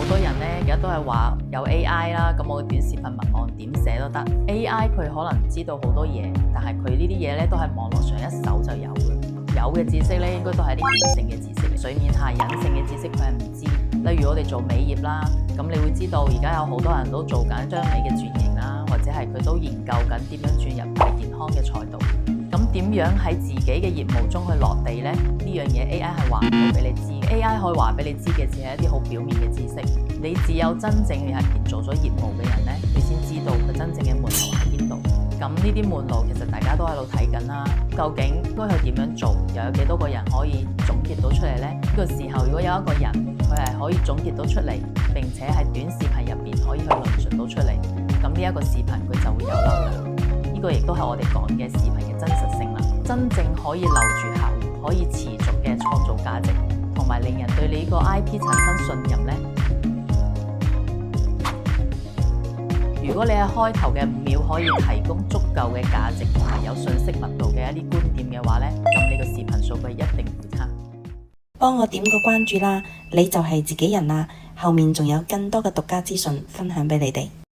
多人呢，而家都係話有 AI 啦，咁我嘅短視頻文案點寫都得。AI 佢可能知道好多嘢，但係佢呢啲嘢呢都係網絡上一搜就有嘅。有嘅知識呢，應該都係啲顯性嘅知識，水面下隱性嘅知識佢係唔知。例如我哋做美業啦，咁你會知道而家有好多人都做緊醫美嘅轉型啦，或者係佢都研究緊點樣轉入大健康嘅賽道。咁點樣喺自己嘅業務中去落地呢？呢樣嘢 AI 係話唔到俾你知。AI 可以話俾你知嘅只係一啲好表面嘅知識。你只有真正係入邊做咗業務嘅人呢，你先知道佢真正嘅門路喺邊度。咁呢啲門路其實大家都喺度睇緊啦。究竟應該去點樣做？又有幾多個人可以總結到出嚟呢？呢個時候如果有一個人佢係可以總結到出嚟，並且喺短視頻入邊可以去論述到出嚟，咁呢一個視頻佢就會有流量。呢個亦都係我哋講嘅視頻嘅真實性啦。真正可以留住客戶，可以持續嘅創造價值，同埋令人對你呢個 IP 產生信任呢。如果你喺開頭嘅5秒可以提供足夠嘅價值同埋有信息密度嘅一啲觀點嘅話呢，咁你個視頻數據一定會差。幫我點個關注啦，你就係自己人啦。後面仲有更多嘅獨家資訊分享俾你哋。